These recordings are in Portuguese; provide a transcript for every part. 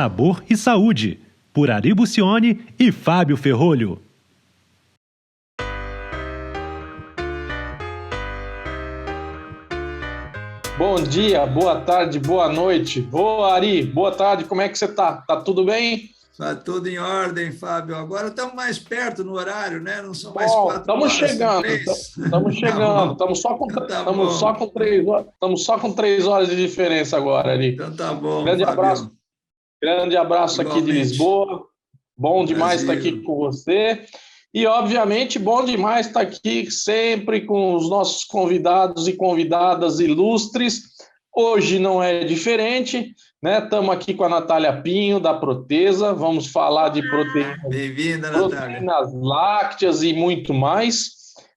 sabor e saúde, por Ari Bucione e Fábio Ferrolho. Bom dia, boa tarde, boa noite. Ô, Ari, boa tarde, como é que você tá? Tá tudo bem? Está tudo em ordem, Fábio. Agora estamos mais perto no horário, né? Não são mais Bom, 4 horas, são 3. estamos chegando, Então tá bom. estamos só com 3 horas de diferença agora, Ari. Então tá bom, Grande abraço, Fábio. grande abraço aqui de Igualmente. Lisboa. Bom demais estar aqui Brasil. com você. E, obviamente, bom demais estar aqui sempre com os nossos convidados e convidadas ilustres. Hoje não é diferente, né? Estamos aqui com a Natália Pinho, da Protesa. Vamos falar de Bem-vinda, Natália. proteínas lácteas e muito mais.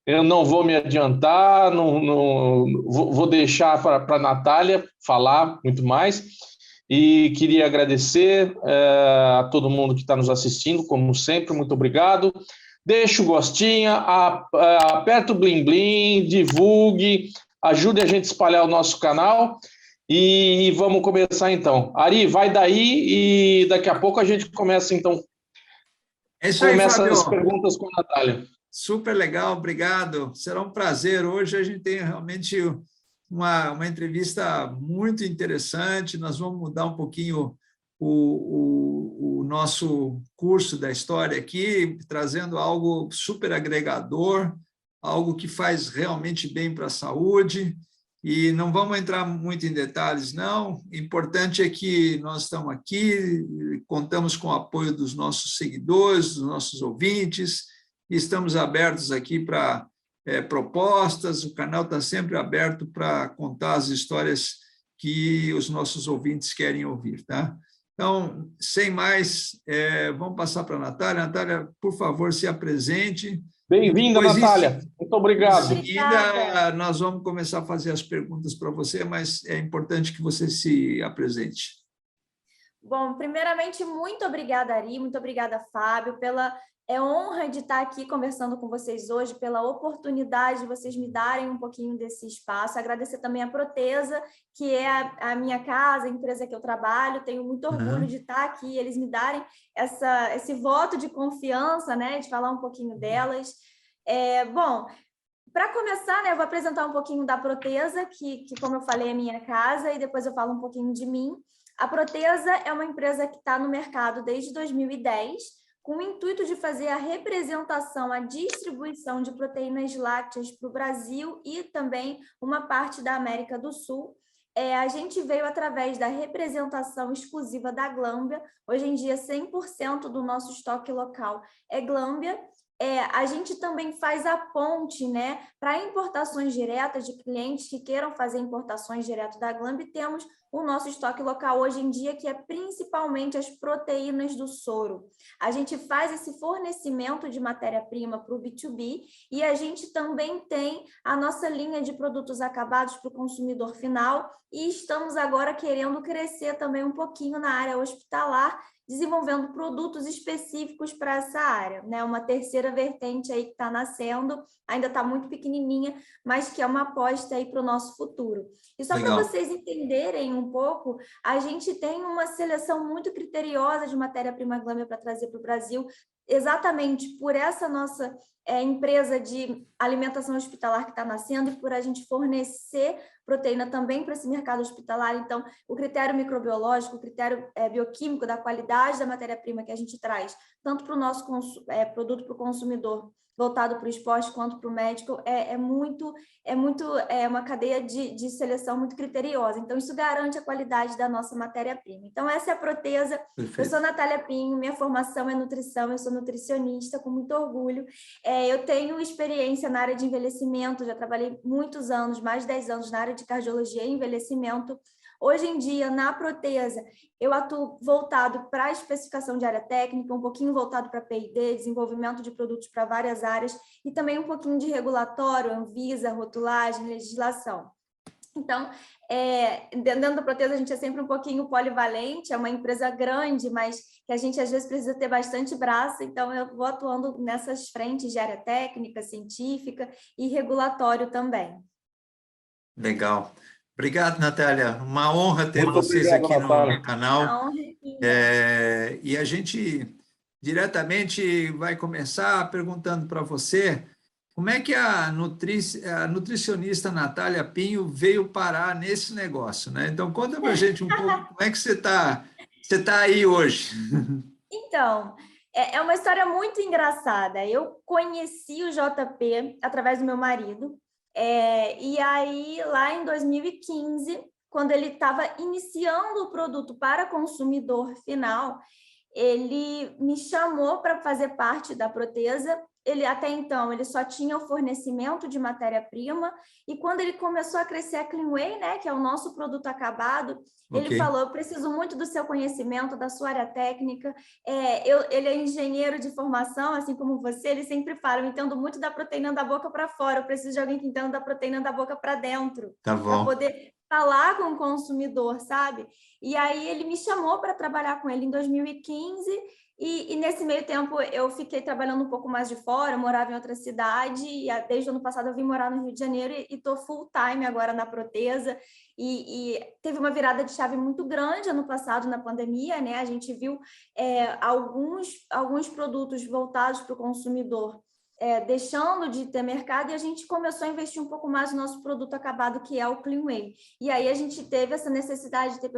Eu não vou me adiantar, vou deixar para a Natália falar muito mais. E queria agradecer a todo mundo que está nos assistindo, como sempre, muito obrigado. Deixe o gostinho, aperta o blim blim, divulgue, ajude a gente a espalhar o nosso canal e vamos começar então. Ari, vai daí e daqui a pouco a gente começa então. É isso aí, Começa Fábio. as perguntas com a Natália. Super legal, obrigado. Será um prazer. Hoje a gente tem realmente uma entrevista muito interessante. Nós vamos mudar um pouquinho o nosso curso da história aqui, trazendo algo super agregador, algo que faz realmente bem para a saúde. E não vamos entrar muito em detalhes, não. O importante é que nós estamos aqui, contamos com o apoio dos nossos seguidores, dos nossos ouvintes, e estamos abertos aqui para propostas. O canal está sempre aberto para contar as histórias que os nossos ouvintes querem ouvir, tá? Então, sem mais, vamos passar para a Natália. Natália, por favor, se apresente. Bem-vinda, Natália. Muito obrigado. Em seguida, nós vamos começar a fazer as perguntas para você, mas é importante que você se apresente. Bom, primeiramente, muito obrigada, Ari, muito obrigada, Fábio, pela honra de estar aqui conversando com vocês hoje, pela oportunidade de vocês me darem um pouquinho desse espaço. Agradecer também a Protesa, que é a minha casa, a empresa que eu trabalho. Tenho muito orgulho de estar aqui, eles me darem esse voto de confiança, né, de falar um pouquinho delas. Bom, para começar, né, eu vou apresentar um pouquinho da Protesa, que, como eu falei, é minha casa, e depois eu falo um pouquinho de mim. A Protesa é uma empresa que está no mercado desde 2010, com o intuito de fazer a representação, a distribuição de proteínas lácteas para o Brasil e também uma parte da América do Sul. A gente veio através da representação exclusiva da Glâmbia. Hoje em dia, 100% do nosso estoque local é Glâmbia. A gente também faz a ponte, né, para importações diretas de clientes que queiram fazer importações direto da Glâmbia. Temos o nosso estoque local hoje em dia, que é principalmente as proteínas do soro. A gente faz esse fornecimento de matéria-prima para o B2B e a gente também tem a nossa linha de produtos acabados para o consumidor final e estamos agora querendo crescer também um pouquinho na área hospitalar, desenvolvendo produtos específicos para essa área, né? Uma terceira vertente aí que está nascendo, ainda está muito pequenininha, mas que é uma aposta aí para o nosso futuro. E só para vocês entenderem um pouco, a gente tem uma seleção muito criteriosa de matéria-prima Glâmbia para trazer para o Brasil, exatamente por essa nossa empresa de alimentação hospitalar que está nascendo e por a gente fornecer proteína também para esse mercado hospitalar. Então, o critério microbiológico, o critério bioquímico da qualidade da matéria-prima que a gente traz, tanto para o nosso produto para o consumidor, voltado para o esporte quanto para o médico, é uma cadeia de seleção muito criteriosa. Então, isso garante a qualidade da nossa matéria-prima. Então, essa é a Protesa. Perfeito. Eu sou Natália Pinho, minha formação é nutrição, eu sou nutricionista, com muito orgulho. Eu tenho experiência na área de envelhecimento, já trabalhei muitos anos, mais de 10 anos na área de cardiologia e envelhecimento. Hoje em dia, na Protesa, eu atuo voltado para a especificação de área técnica, um pouquinho voltado para P&D, desenvolvimento de produtos para várias áreas, e também um pouquinho de regulatório, Anvisa, rotulagem, legislação. Então, dentro da Protesa, a gente é sempre um pouquinho polivalente, é uma empresa grande, mas que a gente às vezes precisa ter bastante braço, então eu vou atuando nessas frentes de área técnica, científica e regulatório também. Legal. Obrigado, Natália. Uma honra ter Muito vocês obrigado, aqui Natália. no canal. A honra é minha. E a gente diretamente vai começar perguntando para você como é que a nutricionista Natália Pinho veio parar nesse negócio, né? Então, conta para a gente um pouco como é que você tá aí hoje. Então, é uma história muito engraçada. Eu conheci o JP através do meu marido, e aí, lá em 2015, quando ele estava iniciando o produto para consumidor final, ele me chamou para fazer parte da Protesa. Ele, até então, ele só tinha o fornecimento de matéria-prima, e quando ele começou a crescer a Cleanway, né, que é o nosso produto acabado, ele Ok. falou: eu preciso muito do seu conhecimento, da sua área técnica. Ele é engenheiro de formação, assim como você. Ele sempre fala: eu entendo muito da proteína da boca para fora, eu preciso de alguém que entenda da proteína da boca para dentro, Tá para bom. poder falar com o consumidor, sabe? E aí ele me chamou para trabalhar com ele em 2015, e nesse meio tempo eu fiquei trabalhando um pouco mais de fora, eu morava em outra cidade, e desde o ano passado eu vim morar no Rio de Janeiro e estou full time agora na Protesa. E teve uma virada de chave muito grande ano passado na pandemia, né? A gente viu alguns produtos voltados para o consumidor deixando de ter mercado, e a gente começou a investir um pouco mais no nosso produto acabado, que é o Cleanway. E aí a gente teve essa necessidade de ter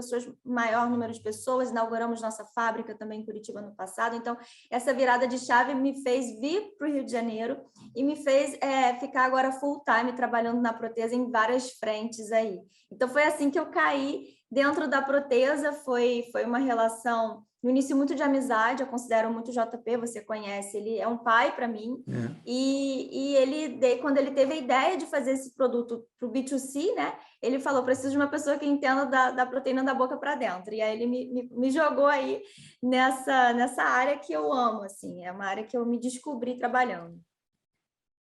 maior número de pessoas, inauguramos nossa fábrica também em Curitiba no passado. Então, essa virada de chave me fez vir para o Rio de Janeiro e me fez ficar agora full time trabalhando na Protesa em várias frentes aí. Então, foi assim que eu caí dentro da Protesa. Foi uma relação, no início, muito de amizade. Eu considero muito o JP, você conhece, ele é um pai para mim. E ele, quando ele teve a ideia de fazer esse produto para o B2C, né, ele falou: preciso de uma pessoa que entenda da proteína da boca para dentro. E aí ele me jogou aí nessa área que eu amo, assim, é uma área que eu me descobri trabalhando.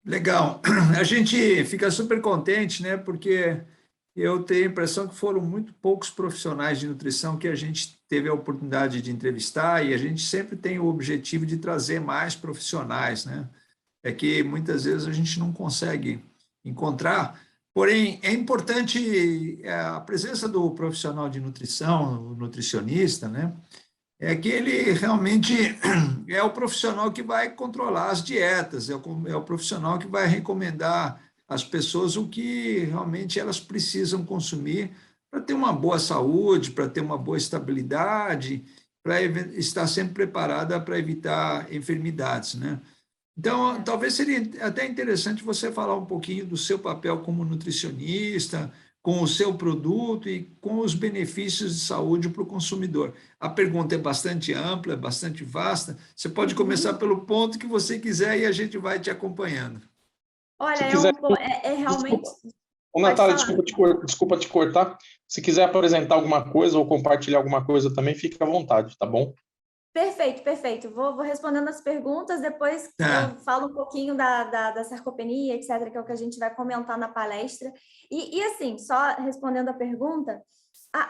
Legal. A gente fica super contente, né? Porque eu tenho a impressão que foram muito poucos profissionais de nutrição que a gente teve a oportunidade de entrevistar, e a gente sempre tem o objetivo de trazer mais profissionais, né? É que muitas vezes a gente não consegue encontrar, porém é importante a presença do profissional de nutrição, o nutricionista, né? É que ele realmente é o profissional que vai controlar as dietas, é o profissional que vai recomendar às pessoas o que realmente elas precisam consumir para ter uma boa saúde, para ter uma boa estabilidade, para estar sempre preparada para evitar enfermidades, né? Então, talvez seria até interessante você falar um pouquinho do seu papel como nutricionista, com o seu produto e com os benefícios de saúde para o consumidor. A pergunta é bastante ampla, é bastante vasta. Você pode começar pelo ponto que você quiser e a gente vai te acompanhando. Olha, Se quiser, realmente... Ô, Natália, desculpa te cortar. Se quiser apresentar alguma coisa ou compartilhar alguma coisa também, fique à vontade, tá bom? Perfeito. Vou respondendo as perguntas, depois eu falo um pouquinho da sarcopenia, etc., que é o que a gente vai comentar na palestra. E assim, só respondendo a pergunta,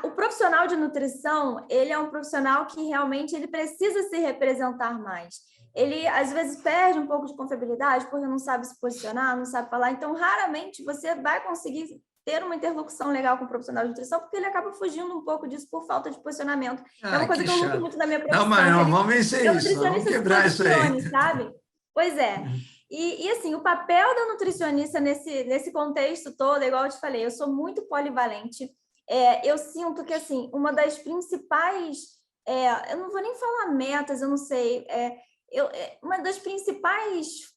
o profissional de nutrição, ele é um profissional que realmente ele precisa se representar mais. Ele, às vezes, perde um pouco de confiabilidade porque não sabe se posicionar, não sabe falar. Então, raramente você vai conseguir ter uma interlocução legal com o profissional de nutrição, porque ele acaba fugindo um pouco disso por falta de posicionamento. É uma coisa que eu luto muito na minha profissão. Não, mas não, vamos vencer isso, vamos quebrar isso aí. Sabe? Pois é. E assim, o papel da nutricionista nesse contexto todo, igual eu te falei, eu sou muito polivalente. Eu sinto que, assim, uma das principais... eu não vou nem falar metas, eu não sei... uma dos principais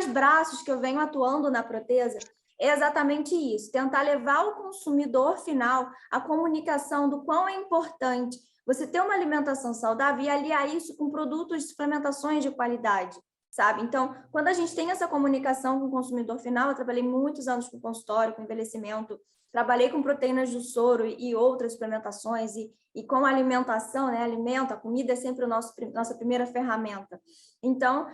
braços que eu venho atuando na Protesa é exatamente isso: tentar levar ao consumidor final a comunicação do quão é importante você ter uma alimentação saudável e aliar isso com produtos e suplementações de qualidade, sabe? Então, quando a gente tem essa comunicação com o consumidor final, eu trabalhei muitos anos com consultório, com envelhecimento, trabalhei com proteínas do soro e outras suplementações, e com alimentação, né? A comida é sempre nossa primeira ferramenta. Então,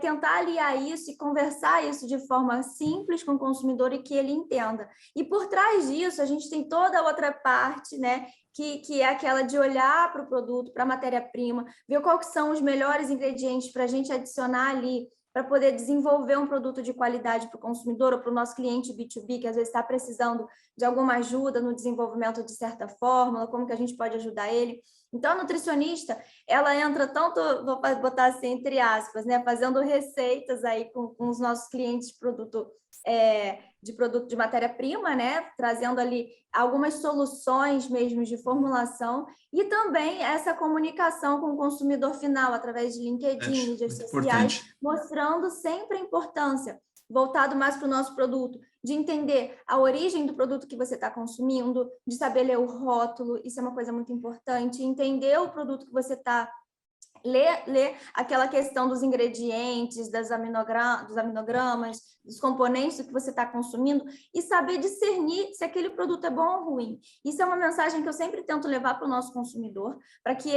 tentar aliar isso e conversar isso de forma simples com o consumidor e que ele entenda. E por trás disso, a gente tem toda a outra parte, né? Que é aquela de olhar para o produto, para a matéria-prima, ver quais são os melhores ingredientes para a gente adicionar ali, para poder desenvolver um produto de qualidade para o consumidor ou para o nosso cliente B2B, que às vezes está precisando de alguma ajuda no desenvolvimento de certa fórmula, como que a gente pode ajudar ele. Então, a nutricionista, ela entra tanto, vou botar assim, entre aspas, né, fazendo receitas aí com os nossos clientes de produto de matéria-prima, né, trazendo ali algumas soluções mesmo de formulação e também essa comunicação com o consumidor final através de LinkedIn, mídias sociais, mostrando sempre a importância, voltado mais para o nosso produto, de entender a origem do produto que você está consumindo, de saber ler o rótulo, isso é uma coisa muito importante, entender o produto que você está... Ler aquela questão dos ingredientes, dos aminogramas, dos componentes do que você está consumindo e saber discernir se aquele produto é bom ou ruim. Isso é uma mensagem que eu sempre tento levar para o nosso consumidor, para que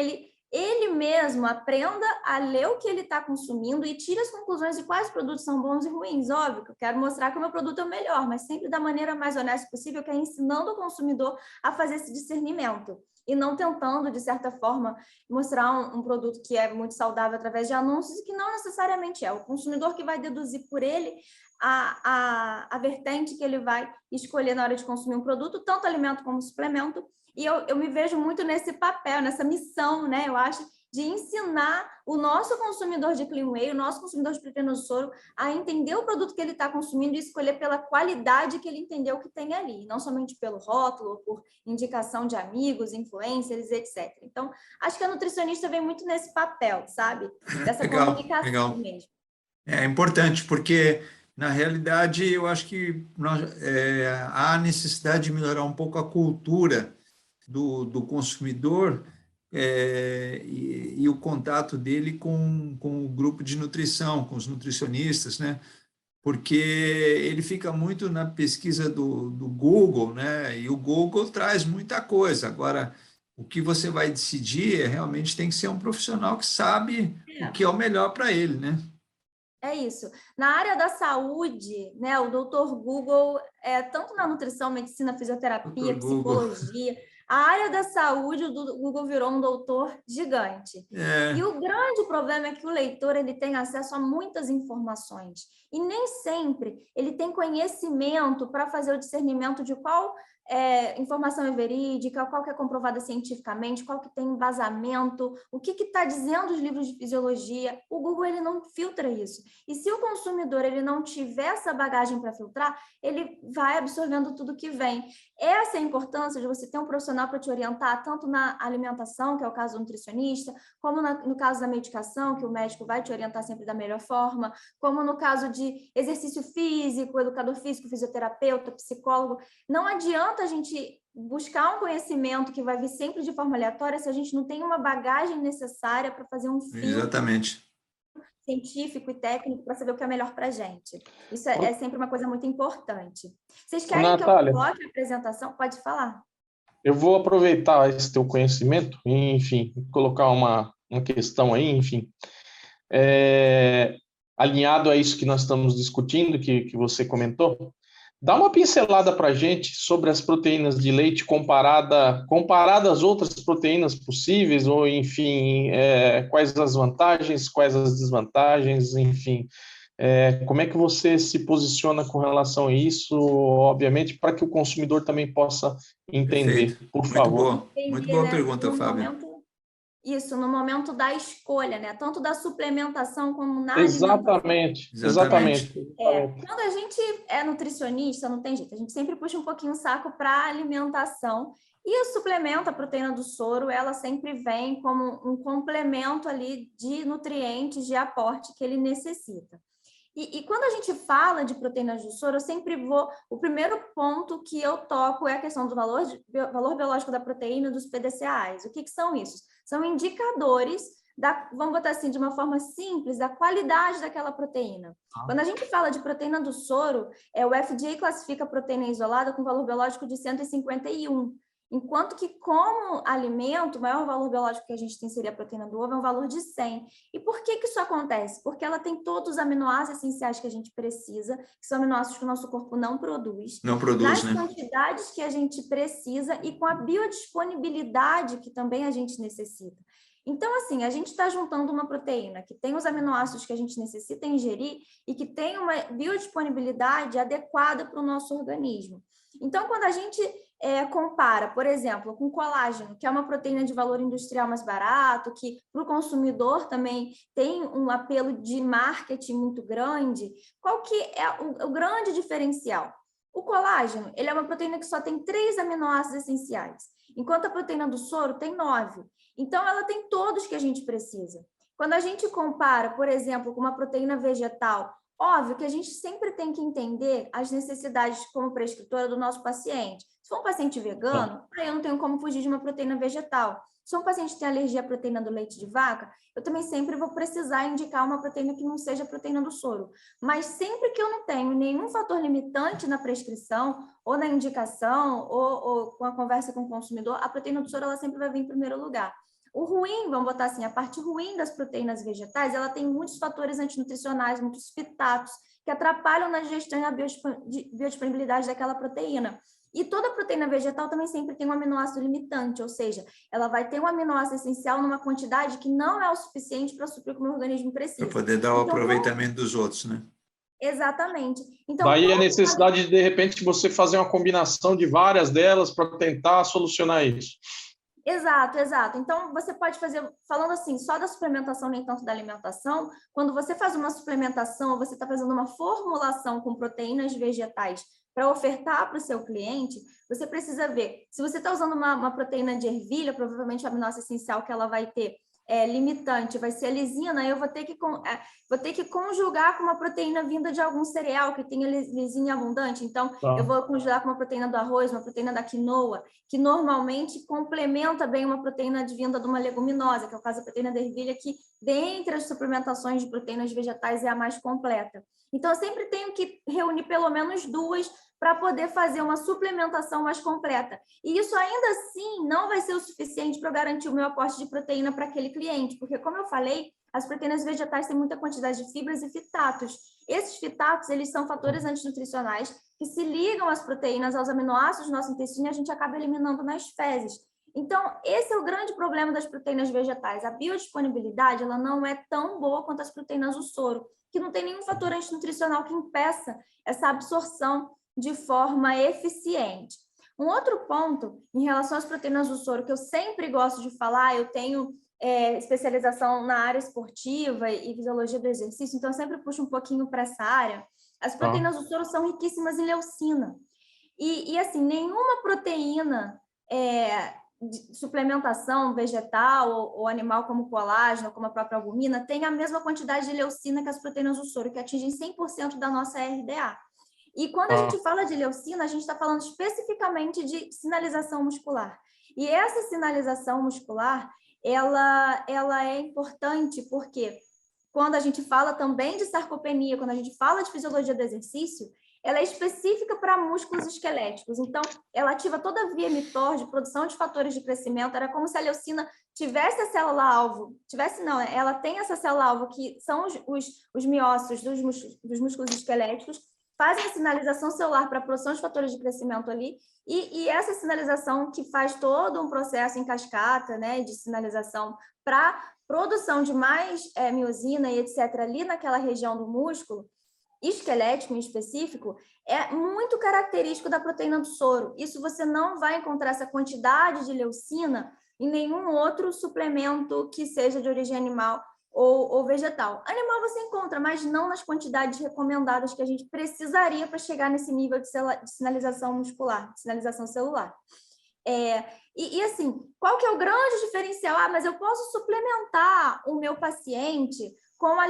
ele mesmo aprenda a ler o que ele está consumindo e tire as conclusões de quais produtos são bons e ruins. Óbvio que eu quero mostrar que o meu produto é o melhor, mas sempre da maneira mais honesta possível, que é ensinando o consumidor a fazer esse discernimento e não tentando, de certa forma, mostrar um produto que é muito saudável através de anúncios e que não necessariamente é. O consumidor que vai deduzir por ele a vertente que ele vai escolher na hora de consumir um produto, tanto alimento como suplemento. E eu me vejo muito nesse papel, nessa missão, né? Eu acho, de ensinar o nosso consumidor de Clean Whey, o nosso consumidor de proteína do soro, a entender o produto que ele está consumindo e escolher pela qualidade que ele entendeu que tem ali, não somente pelo rótulo, ou por indicação de amigos, influencers, etc. Então, acho que a nutricionista vem muito nesse papel, sabe? Dessa comunicação mesmo. É importante, porque, na realidade, eu acho que há necessidade de melhorar um pouco a cultura do consumidor e o contato dele com o grupo de nutrição, com os nutricionistas, né? Porque ele fica muito na pesquisa do Google, né? E o Google traz muita coisa. Agora, o que você vai decidir realmente tem que ser um profissional que sabe o que é o melhor para ele, né? É isso. Na área da saúde, né, o doutor Google, tanto na nutrição, medicina, fisioterapia, psicologia, a área da saúde, o Google virou um doutor gigante. E o grande problema é que o leitor ele tem acesso a muitas informações e nem sempre ele tem conhecimento para fazer o discernimento de qual informação é verídica, qual que é comprovada cientificamente, qual que tem embasamento, o que está dizendo os livros de fisiologia. O Google ele não filtra isso. E se o consumidor ele não tiver essa bagagem para filtrar, ele vai absorvendo tudo que vem. Essa é a importância de você ter um profissional para te orientar, tanto na alimentação, que é o caso do nutricionista, como no caso da medicação, que o médico vai te orientar sempre da melhor forma, como no caso de exercício físico, educador físico, fisioterapeuta, psicólogo. Não adianta a gente buscar um conhecimento que vai vir sempre de forma aleatória se a gente não tem uma bagagem necessária para fazer um filtro científico e técnico para saber o que é melhor para a gente. Isso é sempre uma coisa muito importante. Vocês querem Natália, que eu coloque a apresentação? Pode falar. Eu vou aproveitar esse teu conhecimento e, enfim, colocar uma questão aí, enfim, alinhado a isso que nós estamos discutindo, que você comentou. Dá uma pincelada para a gente sobre as proteínas de leite comparada às outras proteínas possíveis, ou, enfim, quais as vantagens, quais as desvantagens, enfim. Como é que você se posiciona com relação a isso, obviamente, para que o consumidor também possa entender, Perfeito. por favor. Muito boa pergunta, Fábio. No momento da escolha, né? Tanto da suplementação como na alimentação. Exatamente. Quando a gente é nutricionista, não tem jeito, a gente sempre puxa um pouquinho o saco para a alimentação e o suplemento, a proteína do soro, ela sempre vem como um complemento ali de nutrientes, de aporte que ele necessita. E quando a gente fala de proteínas do soro, eu sempre o primeiro ponto que eu toco é a questão do valor biológico da proteína, dos PDCAs. O que são isso? São indicadores, vamos botar assim, de uma forma simples, da qualidade daquela proteína. Quando a gente fala de proteína do soro, o FDA classifica a proteína isolada com valor biológico de 151. Enquanto que, como alimento, o maior valor biológico que a gente tem seria a proteína do ovo, é um valor de 100. E por que isso acontece? Porque ela tem todos os aminoácidos essenciais que a gente precisa, que são aminoácidos que o nosso corpo não produz. Nas quantidades que a gente precisa e com a biodisponibilidade que também a gente necessita. Então, assim, a gente está juntando uma proteína que tem os aminoácidos que a gente necessita ingerir e que tem uma biodisponibilidade adequada para o nosso organismo. Então, quando a gente compara, por exemplo, com colágeno, que é uma proteína de valor industrial mais barato, que para o consumidor também tem um apelo de marketing muito grande, qual que é o grande diferencial? O colágeno, ele é uma proteína que só tem 3 aminoácidos essenciais, enquanto a proteína do soro tem 9. Então, ela tem todos que a gente precisa. Quando a gente compara, por exemplo, com uma proteína vegetal, óbvio que a gente sempre tem que entender as necessidades como prescritora do nosso paciente. Se for um paciente vegano, aí eu não tenho como fugir de uma proteína vegetal. Se for um paciente que tem alergia à proteína do leite de vaca, eu também sempre vou precisar indicar uma proteína que não seja a proteína do soro. Mas sempre que eu não tenho nenhum fator limitante na prescrição, ou na indicação, ou com a conversa com o consumidor, a proteína do soro ela sempre vai vir em primeiro lugar. O ruim, vamos botar assim, a parte ruim das proteínas vegetais, ela tem muitos fatores antinutricionais, muitos fitatos, que atrapalham na digestão e na biodisponibilidade daquela proteína. E toda proteína vegetal também sempre tem um aminoácido limitante, ou seja, ela vai ter um aminoácido essencial numa quantidade que não é o suficiente para suprir o que o meu organismo precisa. Para poder dar o aproveitamento dos outros, né? Exatamente. Então, daí a necessidade de repente, você fazer uma combinação de várias delas para tentar solucionar isso. Exato, exato. Então, você pode fazer, falando assim, só da suplementação, nem tanto da alimentação, quando você faz uma suplementação, você está fazendo uma formulação com proteínas vegetais para ofertar para o seu cliente, você precisa ver, se você está usando uma proteína de ervilha, provavelmente o aminoácido essencial que ela vai ter limitante vai ser a lisina, eu vou ter que conjugar com uma proteína vinda de algum cereal que tenha lisina abundante. Então, eu vou conjugar com uma proteína do arroz, uma proteína da quinoa, que normalmente complementa bem uma proteína vinda de uma leguminosa, que é o caso da proteína da ervilha, que dentre as suplementações de proteínas vegetais é a mais completa. Então, eu sempre tenho que reunir pelo menos 2 para poder fazer uma suplementação mais completa. E isso ainda assim não vai ser o suficiente para eu garantir o meu aporte de proteína para aquele cliente, porque, como eu falei, as proteínas vegetais têm muita quantidade de fibras e fitatos. Esses fitatos, eles são fatores antinutricionais que se ligam às proteínas, aos aminoácidos do nosso intestino e a gente acaba eliminando nas fezes. Então, esse é o grande problema das proteínas vegetais. A biodisponibilidade, ela não é tão boa quanto as proteínas do soro, que não tem nenhum fator antinutricional que impeça essa absorção de forma eficiente. Um outro ponto, em relação às proteínas do soro, que eu sempre gosto de falar, eu tenho especialização na área esportiva e fisiologia do exercício, então eu sempre puxo um pouquinho para essa área. As proteínas do soro são riquíssimas em leucina. E assim, nenhuma proteína de suplementação vegetal ou animal como colágeno, como a própria albumina, tem a mesma quantidade de leucina que as proteínas do soro, que atingem 100% da nossa RDA. E quando a gente fala de leucina, a gente está falando especificamente de sinalização muscular. E essa sinalização muscular, ela é importante porque quando a gente fala também de sarcopenia, quando a gente fala de fisiologia do exercício, ela é específica para músculos esqueléticos. Então, ela ativa toda a via mTOR de produção de fatores de crescimento. Era como se a leucina tivesse a célula-alvo. Ela tem essa célula-alvo que são os miócitos dos músculos esqueléticos, fazem a sinalização celular para a produção de fatores de crescimento ali, e essa sinalização que faz todo um processo em cascata, né, de sinalização para produção de mais miosina e etc. ali naquela região do músculo, esquelético em específico, é muito característico da proteína do soro. Isso você não vai encontrar essa quantidade de leucina em nenhum outro suplemento que seja de origem animal ou vegetal. Animal você encontra, mas não nas quantidades recomendadas que a gente precisaria para chegar nesse nível de sinalização muscular, de sinalização celular. E assim, qual que é o grande diferencial? Mas eu posso suplementar o meu paciente com a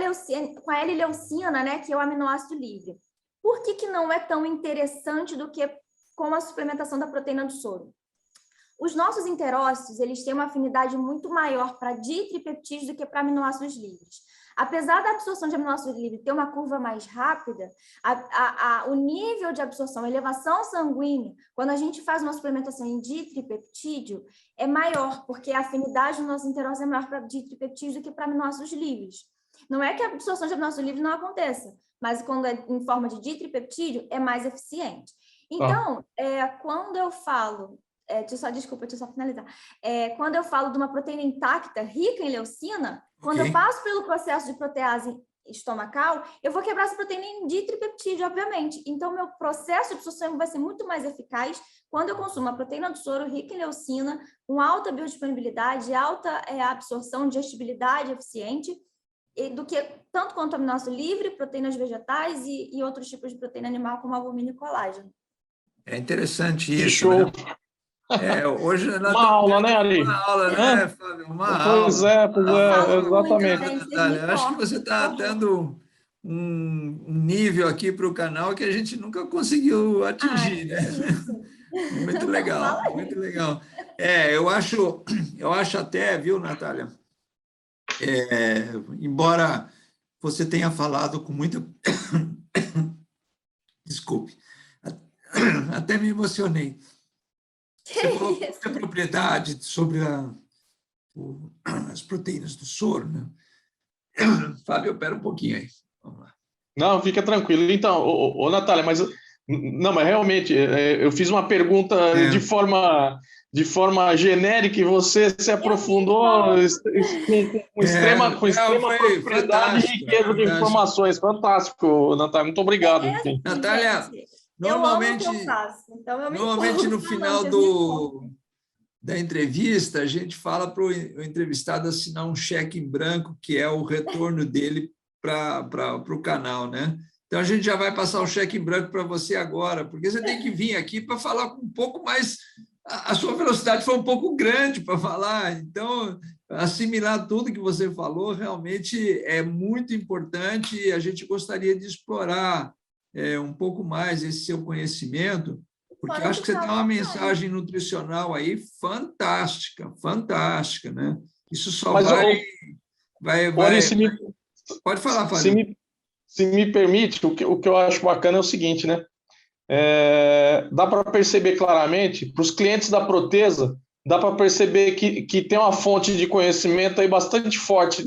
L-leucina, né, que é o aminoácido livre. Por que não é tão interessante do que com a suplementação da proteína do soro? Os nossos enterócitos, eles têm uma afinidade muito maior para ditripeptídeos do que para aminoácidos livres. Apesar da absorção de aminoácidos livres ter uma curva mais rápida, o nível de absorção, a elevação sanguínea, quando a gente faz uma suplementação em ditripeptídeo, é maior, porque a afinidade dos nossos enterócitos é maior para ditripeptídeos do que para aminoácidos livres. Não é que a absorção de aminoácidos livres não aconteça, mas quando é em forma de ditripeptídeo, é mais eficiente. Então, quando eu falo Desculpa, deixa eu só finalizar. Quando eu falo de uma proteína intacta, rica em leucina, quando eu passo pelo processo de protease estomacal, eu vou quebrar essa proteína em ditripeptídeo, obviamente. Então, meu processo de absorção vai ser muito mais eficaz quando eu consumo a proteína do soro rica em leucina, com alta biodisponibilidade, alta absorção, digestibilidade eficiente, do que tanto quanto aminoácido livre, proteínas vegetais e outros tipos de proteína animal, como albumina e colágeno. É interessante isso, Show. né? Hoje nós Uma aula, né, Ari? Uma aula, né, Fábio? Pois é, exatamente. Muito, Natália, acho que você está dando um nível aqui para o canal que a gente nunca conseguiu atingir, né? Muito legal, muito legal. Eu acho até, viu, Natália? Embora você tenha falado com muita... Desculpe, até me emocionei. Você falou com muita propriedade sobre as proteínas do soro, né? Fábio, espera um pouquinho aí. Vamos lá. Não, fica tranquilo. Então, Natália, mas realmente, eu fiz uma pergunta de forma genérica e você se aprofundou com extrema propriedade e riqueza de informações. Fantástico, Natália. Muito obrigado. Natália, normalmente no final da entrevista, a gente fala para o entrevistado assinar um cheque em branco, que é o retorno dele para o canal, né? Então, a gente já vai passar o cheque em branco para você agora, porque você tem que vir aqui para falar com um pouco mais... A sua velocidade foi um pouco grande para falar, então, assimilar tudo que você falou realmente é muito importante e a gente gostaria de explorar um pouco mais esse seu conhecimento, porque acho que você tem uma mensagem nutricional aí fantástica, né? Isso só vai... Pode falar, Fábio. Se me permite, o que eu acho bacana é o seguinte, né? Dá para perceber claramente, para os clientes da Protesa, dá para perceber que tem uma fonte de conhecimento aí bastante forte,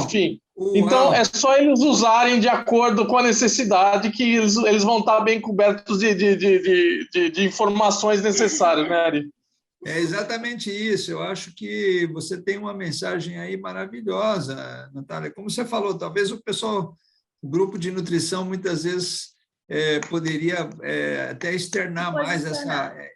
enfim. Então, é só eles usarem de acordo com a necessidade que eles vão estar bem cobertos de informações necessárias, né, Ari? É exatamente isso. Eu acho que você tem uma mensagem aí maravilhosa, Natália. Como você falou, talvez o grupo de nutrição, muitas vezes, poderia até externar mais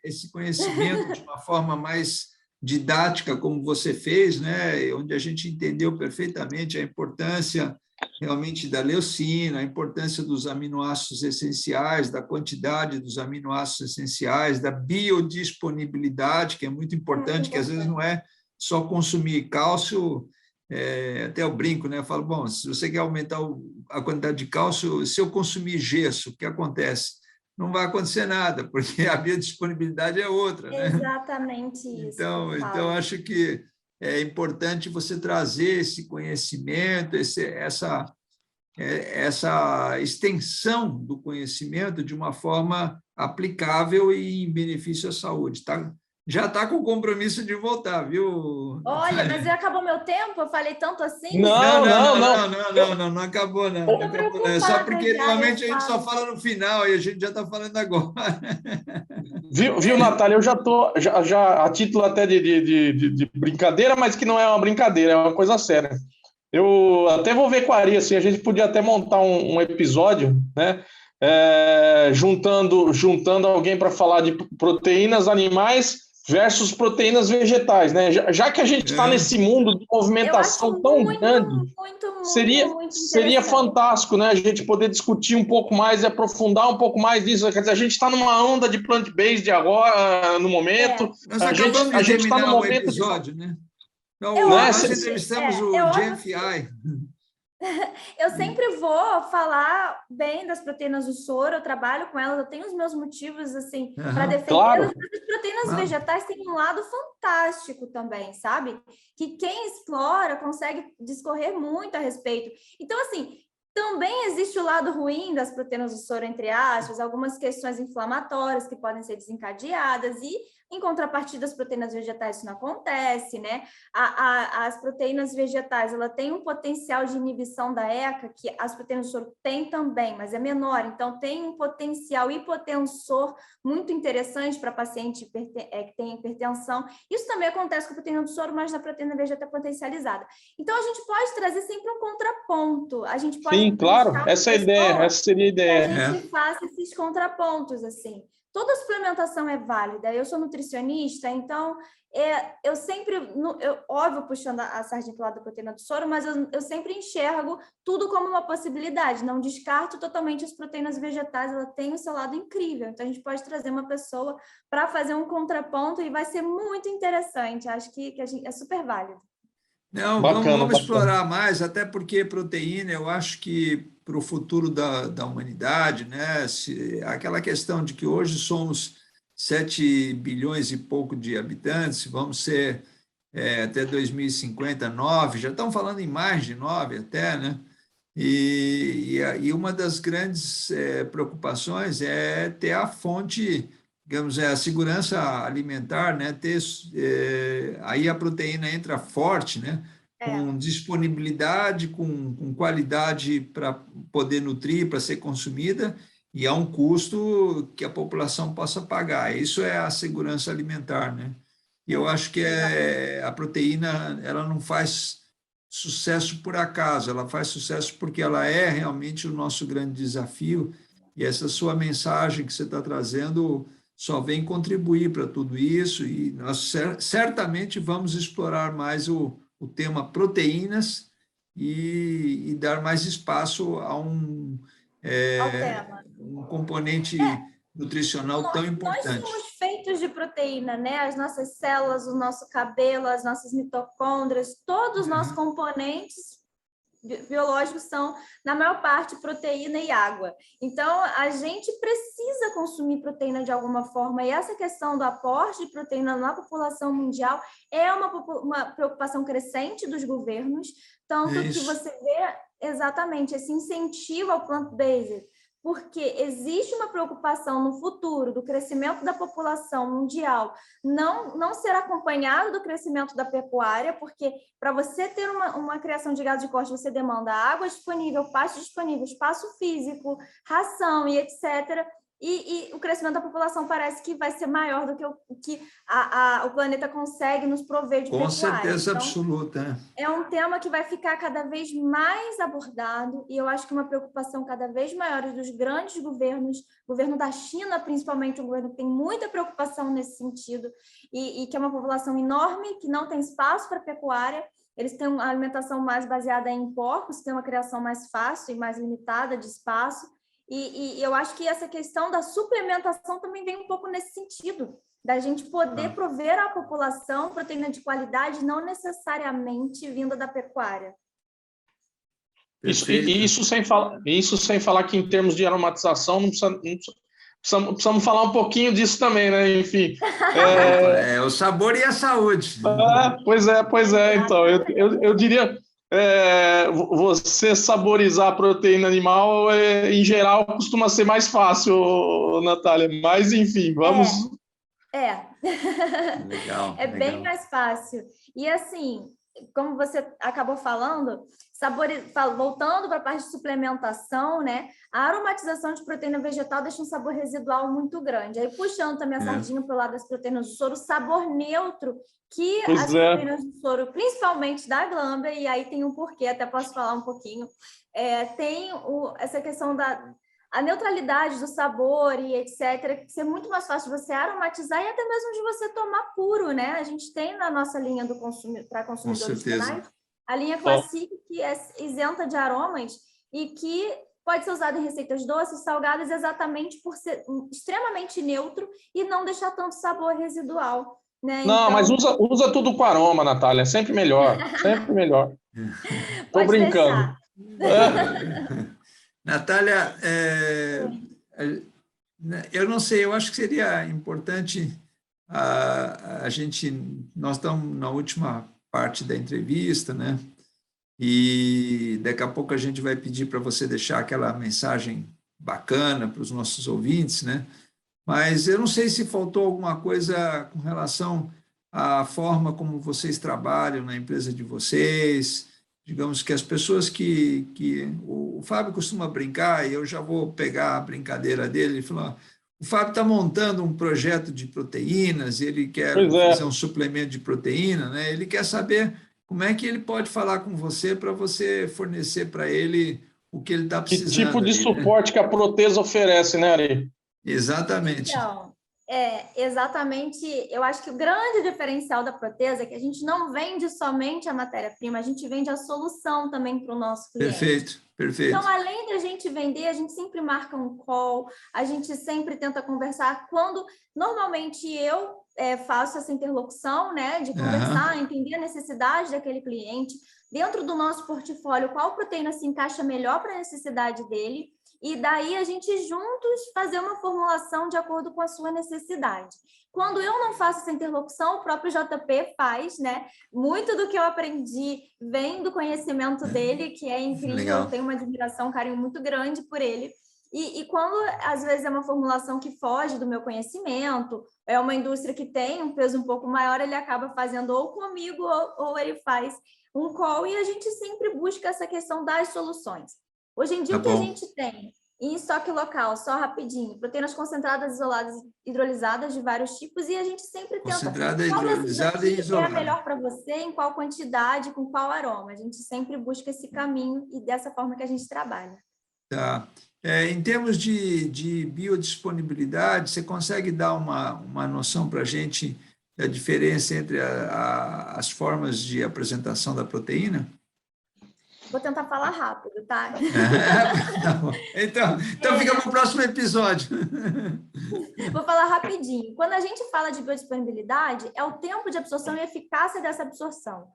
esse conhecimento de uma forma mais didática, como você fez, né? Onde a gente entendeu perfeitamente a importância realmente da leucina, a importância dos aminoácidos essenciais, da quantidade dos aminoácidos essenciais, da biodisponibilidade, que é muito importante, que às vezes não é só consumir cálcio. Até eu brinco, né? Eu falo, bom, se você quer aumentar a quantidade de cálcio, se eu consumir gesso, o que acontece? Não vai acontecer nada, porque a biodisponibilidade é outra, né? Exatamente isso. Então acho que é importante você trazer esse conhecimento, essa extensão do conhecimento de uma forma aplicável e em benefício à saúde. Já está com o compromisso de voltar, viu? Olha, mas já acabou meu tempo? Eu falei tanto assim? Não acabou, não. É só porque normalmente a gente só fala no final e a gente já está falando agora. Viu, Natália? Eu já estou, a título até de brincadeira, mas que não é uma brincadeira, é uma coisa séria. Eu até vou ver com a Ari, assim, a gente podia até montar um episódio, né? Juntando alguém para falar de proteínas animais versus proteínas vegetais, né? Já que a gente está nesse mundo de movimentação tão grande, seria fantástico, né? A gente poder discutir um pouco mais e aprofundar um pouco mais nisso. Quer dizer, a gente está numa onda de plant-based agora, no momento. Nós acabamos de terminar o episódio, né? Nós entrevistamos o GFI. Eu sempre vou falar bem das proteínas do soro, eu trabalho com elas, eu tenho os meus motivos assim para defendê-las, mas as proteínas vegetais têm um lado fantástico também, sabe? Que quem explora consegue discorrer muito a respeito. Então, assim, também existe o lado ruim das proteínas do soro, entre aspas, algumas questões inflamatórias que podem ser desencadeadas, Em contrapartida, as proteínas vegetais isso não acontece, né? As proteínas vegetais, ela tem um potencial de inibição da ECA, que as proteínas do soro têm também, mas é menor. Então, tem um potencial hipotensor muito interessante para paciente que tem hipertensão. Isso também acontece com a proteína do soro, mas na proteína vegetal potencializada. Então, a gente pode trazer sempre um contraponto. A gente pode... Sim, claro, essa é a ideia, essa seria a ideia. Que a gente faça esses contrapontos, assim. Toda suplementação é válida. Eu sou nutricionista, então eu sempre, óbvio, puxando a sardinha para o lado da proteína do soro, mas eu sempre enxergo tudo como uma possibilidade. Não descarto totalmente as proteínas vegetais, ela tem o seu lado incrível. Então, a gente pode trazer uma pessoa para fazer um contraponto e vai ser muito interessante. Acho que é super válido. Não, vamos explorar mais, até porque proteína, eu acho que para o futuro da humanidade, né, aquela questão de que hoje somos 7 bilhões e pouco de habitantes, vamos ser até 2050, 9, já estão falando em mais de 9 até, né? E uma das grandes preocupações é ter a fonte, digamos, a segurança alimentar, né? Aí a proteína entra forte, né? Com disponibilidade, com qualidade para poder nutrir, para ser consumida, e a um custo que a população possa pagar. Isso é a segurança alimentar, né? E eu acho que a proteína, ela não faz sucesso por acaso, ela faz sucesso porque ela é realmente o nosso grande desafio, e essa sua mensagem que você está trazendo só vem contribuir para tudo isso, e nós certamente vamos explorar mais o tema proteínas e dar mais espaço a um componente nutricional tão importante. Nós somos feitos de proteína, né? As nossas células, o nosso cabelo, as nossas mitocôndrias, todos os nossos componentes biológicos são, na maior parte, proteína e água. Então, a gente precisa consumir proteína de alguma forma, e essa questão do aporte de proteína na população mundial é uma preocupação crescente dos governos, tanto que você vê exatamente esse incentivo ao plant-based, porque existe uma preocupação no futuro do crescimento da população mundial não ser acompanhado do crescimento da pecuária, porque para você ter uma criação de gado de corte, você demanda água disponível, pasto disponível, espaço físico, ração e etc., e o crescimento da população parece que vai ser maior do que o que o planeta consegue nos prover de pecuária. Com certeza então, absoluta. É um tema que vai ficar cada vez mais abordado, e eu acho que uma preocupação cada vez maior dos grandes governos, o governo da China, principalmente, um governo que tem muita preocupação nesse sentido, e que é uma população enorme, que não tem espaço para pecuária. Eles têm uma alimentação mais baseada em porcos, têm uma criação mais fácil e mais limitada de espaço. E eu acho que essa questão da suplementação também vem um pouco nesse sentido, da gente poder prover à população proteína de qualidade, não necessariamente vinda da pecuária. Isso sem falar que, em termos de aromatização, precisamos falar um pouquinho disso também, né? Enfim. O sabor e a saúde. Pois é. Então, eu diria... você saborizar a proteína animal, em geral, costuma ser mais fácil, Natália, mas enfim, vamos... Legal, bem mais fácil. E assim, como você acabou falando, voltando para a parte de suplementação, né? A aromatização de proteína vegetal deixa um sabor residual muito grande. Aí, puxando também a sardinha para o lado das proteínas do soro, sabor neutro, que as proteínas do soro, principalmente da glândula, e aí tem um porquê, até posso falar um pouquinho, tem essa questão a neutralidade do sabor e etc., que é muito mais fácil de você aromatizar e até mesmo de você tomar puro, né? A gente tem na nossa linha para consumidores finais a linha Classic, que é isenta de aromas e que pode ser usada em receitas doces, salgadas, exatamente por ser extremamente neutro e não deixar tanto sabor residual, né? Não, então... mas usa tudo com aroma, Natália, sempre melhor, sempre melhor. Tô brincando. Natália, eu não sei, eu acho que seria importante nós estamos na última parte da entrevista, né? E daqui a pouco a gente vai pedir para você deixar aquela mensagem bacana para os nossos ouvintes, né? Mas eu não sei se faltou alguma coisa com relação à forma como vocês trabalham na empresa de vocês. Digamos que as pessoas que o Fábio costuma brincar, e eu já vou pegar a brincadeira dele, ele falou, o Fábio está montando um projeto de proteínas, ele quer Pois fazer é. um suplemento de proteína, né? Ele quer saber como é que ele pode falar com você para você fornecer para ele o que ele está Que precisando tipo de ali, né? suporte que a Protesa oferece, né, Ari? Exatamente. Então, exatamente, eu acho que o grande diferencial da Protesa é que a gente não vende somente a matéria-prima, a gente vende a solução também para o nosso cliente. Perfeito, perfeito. Então, além de a gente vender, a gente sempre marca um call, a gente sempre tenta conversar. Quando, normalmente, eu faço essa interlocução, né, de conversar, entender a necessidade daquele cliente, dentro do nosso portfólio, qual proteína se encaixa melhor para a necessidade dele, e daí a gente juntos fazer uma formulação de acordo com a sua necessidade. Quando eu não faço essa interlocução, o próprio JP faz, né? Muito do que eu aprendi vem do conhecimento dele, que é incrível, Legal. eu tenho uma admiração, um carinho muito grande por ele. E quando, às vezes, é uma formulação que foge do meu conhecimento, é uma indústria que tem um peso um pouco maior, ele acaba fazendo ou comigo ou ele faz um call, e a gente sempre busca essa questão das soluções. Hoje em dia, o que a gente tem em estoque local, só rapidinho, proteínas concentradas, isoladas, hidrolisadas de vários tipos, e a gente sempre tenta Concentrada, qual hidrolisada e dessas aqui é a isolada. melhor para você, em qual quantidade, com qual aroma. A gente sempre busca esse caminho e dessa forma que a gente trabalha. Tá. Em termos de biodisponibilidade, você consegue dar uma noção para a gente da diferença entre as formas de apresentação da proteína? Vou tentar falar rápido, tá? Tá bom. Então fica para o próximo episódio. Vou falar rapidinho. Quando a gente fala de biodisponibilidade, é o tempo de absorção e eficácia dessa absorção.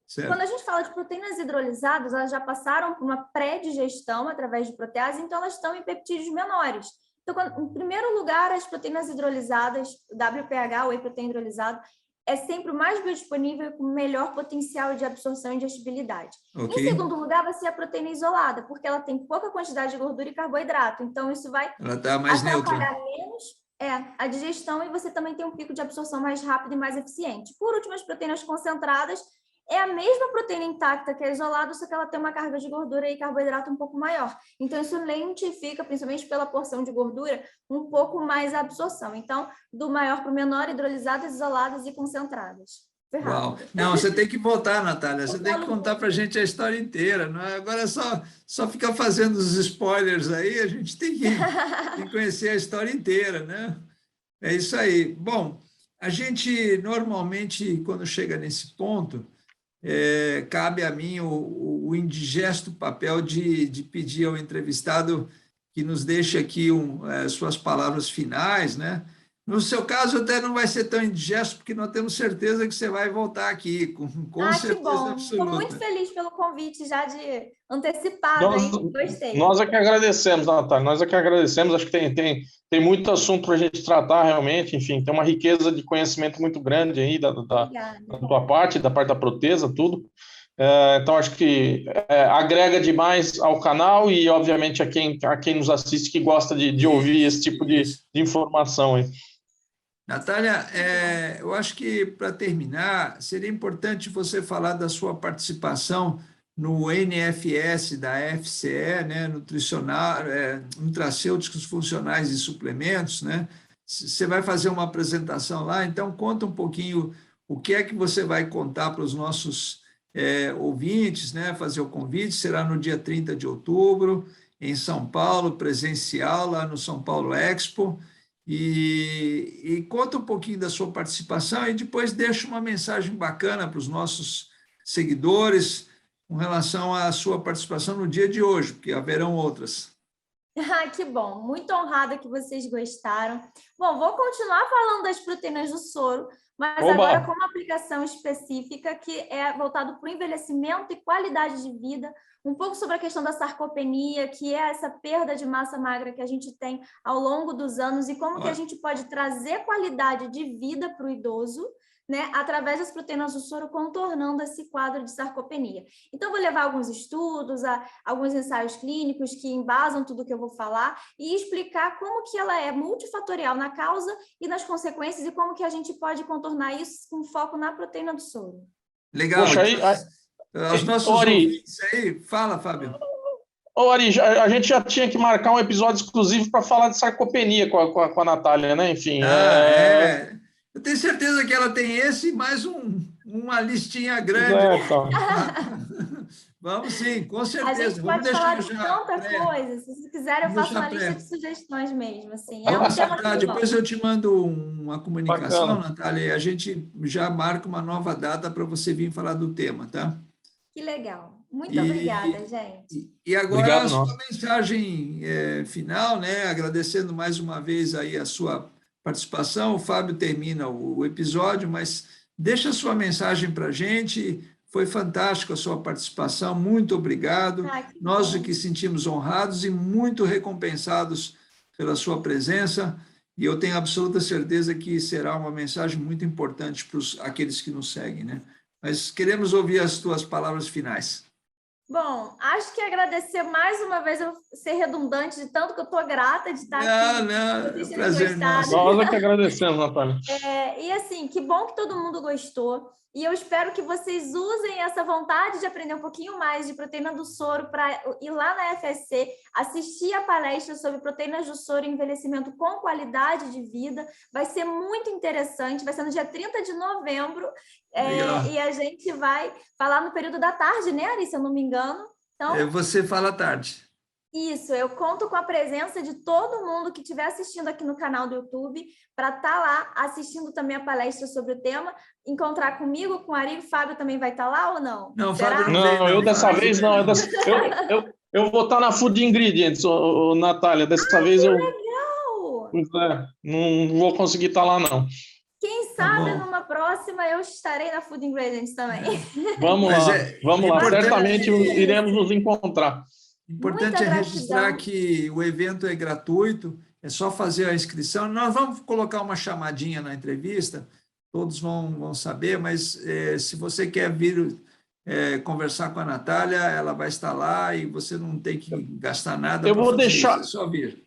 Certo. Quando a gente fala de proteínas hidrolisadas, elas já passaram por uma pré-digestão através de protease, então elas estão em peptídeos menores. Então, em primeiro lugar, as proteínas hidrolisadas, WPH, whey protein hidrolisado, é sempre o mais biodisponível e com melhor potencial de absorção e digestibilidade. Okay. Em segundo lugar, vai ser a proteína isolada, porque ela tem pouca quantidade de gordura e carboidrato, então isso vai atrapalhar menos a digestão, e você também tem um pico de absorção mais rápido e mais eficiente. Por último, as proteínas concentradas é a mesma proteína intacta que é isolada, só que ela tem uma carga de gordura e carboidrato um pouco maior. Então, isso lentifica, principalmente pela porção de gordura, um pouco mais a absorção. Então, do maior para o menor, hidrolisadas, isoladas e concentradas. Uau. Não, você tem que voltar, Natália, você tem que contar para a gente a história inteira. Não é? Agora é só ficar fazendo os spoilers aí, a gente tem que conhecer a história inteira, né? É isso aí. Bom, a gente normalmente, quando chega nesse ponto, cabe a mim o indigesto papel de pedir ao entrevistado que nos deixe aqui suas palavras finais, né? No seu caso, até não vai ser tão indigesto, porque nós temos certeza que você vai voltar aqui, com certeza que bom. absoluta. Estou muito feliz pelo convite, já de antecipado, hein? Gostei. Nós é que agradecemos, Natália, nós é que agradecemos, acho que tem muito assunto para a gente tratar realmente, enfim, tem uma riqueza de conhecimento muito grande aí da tua parte, da parte da Protesa, tudo. Então, acho que agrega demais ao canal e, obviamente, a quem nos assiste que gosta de ouvir esse tipo de informação aí. Natália, eu acho que, para terminar, seria importante você falar da sua participação no NFS da FCE, né, Nutracêuticos Funcionais e Suplementos, né? Você vai fazer uma apresentação lá, então conta um pouquinho o que é que você vai contar para os nossos ouvintes, né? Fazer o convite, será no dia 30 de outubro, em São Paulo, presencial, lá no São Paulo Expo. E conta um pouquinho da sua participação e depois deixa uma mensagem bacana para os nossos seguidores com relação à sua participação no dia de hoje, porque haverão outras. Que bom, muito honrada que vocês gostaram. Bom, vou continuar falando das proteínas do soro, mas agora com uma aplicação específica que é voltado para o envelhecimento e qualidade de vida, um pouco sobre a questão da sarcopenia, que é essa perda de massa magra que a gente tem ao longo dos anos e como que a gente pode trazer qualidade de vida para o idoso né, através das proteínas do soro, contornando esse quadro de sarcopenia. Então, eu vou levar alguns estudos, alguns ensaios clínicos que embasam tudo que eu vou falar e explicar como que ela é multifatorial na causa e nas consequências e como que a gente pode contornar isso com foco na proteína do soro. Legal. Poxa, Os nossos ouvintes aí, fala, Fábio. Ô, Ari, a gente já tinha que marcar um episódio exclusivo para falar de sarcopenia com a Natália, né? Enfim. Eu tenho certeza que ela tem esse e mais uma listinha grande. Então. Vamos sim, com certeza. A gente pode falar de tanta coisa. Se vocês quiserem, eu faço uma lista de sugestões mesmo. Assim. É um tema depois eu te mando uma comunicação, Bacana. Natália, e a gente já marca uma nova data para você vir falar do tema, tá? Que legal. Muito obrigada, gente. E agora Obrigado, a sua nossa. mensagem final, né? Agradecendo mais uma vez aí a sua participação. O Fábio termina o episódio, mas deixa a sua mensagem para a gente. Foi fantástico a sua participação. Muito obrigado. Nós que sentimos honrados e muito recompensados pela sua presença. E eu tenho absoluta certeza que será uma mensagem muito importante para aqueles que nos seguem, né? Mas queremos ouvir as tuas palavras finais. Bom, acho que agradecer mais uma vez, eu ser redundante de tanto que eu estou grata de estar aqui. Não, é um prazer nosso. Nós é que agradecemos, Natália. E assim, que bom que todo mundo gostou. E eu espero que vocês usem essa vontade de aprender um pouquinho mais de proteína do soro para ir lá na FSC, assistir a palestra sobre proteínas do soro e envelhecimento com qualidade de vida. Vai ser muito interessante, vai ser no dia 30 de novembro. E a gente vai falar no período da tarde, né, Ari, se eu não me engano. Então, você fala à tarde. Isso, eu conto com a presença de todo mundo que estiver assistindo aqui no canal do YouTube para estar lá assistindo também a palestra sobre o tema, encontrar comigo, com o Ari. O Fábio também vai estar lá ou não? Não, Será? Fábio Não, eu dessa vez não. Eu vou estar na Food Ingredients, Natália. Dessa vez eu Legal! não vou conseguir estar lá, não. Quem sabe numa próxima eu estarei na Food Ingredients também. Vamos lá. Certamente iremos nos encontrar. Importante é registrar que o evento é gratuito, é só fazer a inscrição. Nós vamos colocar uma chamadinha na entrevista, todos vão saber, mas se você quer vir conversar com a Natália, ela vai estar lá e você não tem que gastar nada. Eu vou deixar. É só vir.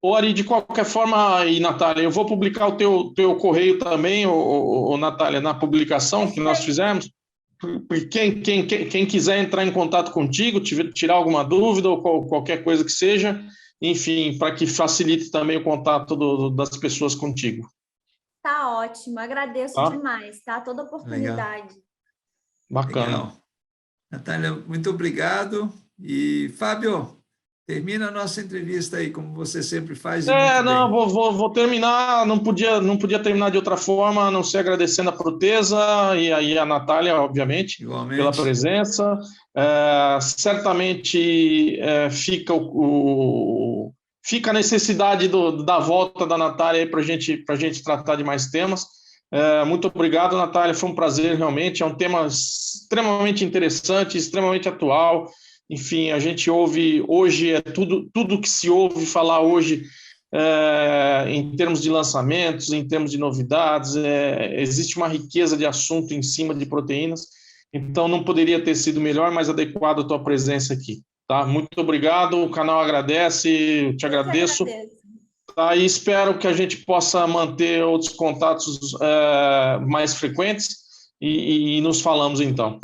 Ari, de qualquer forma, e Natália, eu vou publicar o teu correio também, Natália, na publicação que nós fizemos. Quem quiser entrar em contato contigo, tirar alguma dúvida ou qualquer coisa que seja, enfim, para que facilite também o contato das pessoas contigo. Tá ótimo, agradeço demais, tá? Toda oportunidade. Legal. Bacana. Legal. Natália, muito obrigado. E, Fábio, termina a nossa entrevista aí, como você sempre faz. Vou terminar, não podia terminar de outra forma, a não ser agradecendo a Protesa e aí a Natália, obviamente, igualmente, pela presença. Certamente fica a necessidade da volta da Natália aí para a gente tratar de mais temas. Muito obrigado, Natália, foi um prazer realmente, é um tema extremamente interessante, extremamente atual. Enfim, a gente ouve hoje, tudo que se ouve falar hoje em termos de lançamentos, em termos de novidades, existe uma riqueza de assunto em cima de proteínas, então não poderia ter sido melhor, mais adequado a tua presença aqui. Tá? Muito obrigado, o canal agradece, eu te agradeço. Tá? E espero que a gente possa manter outros contatos mais frequentes e nos falamos então.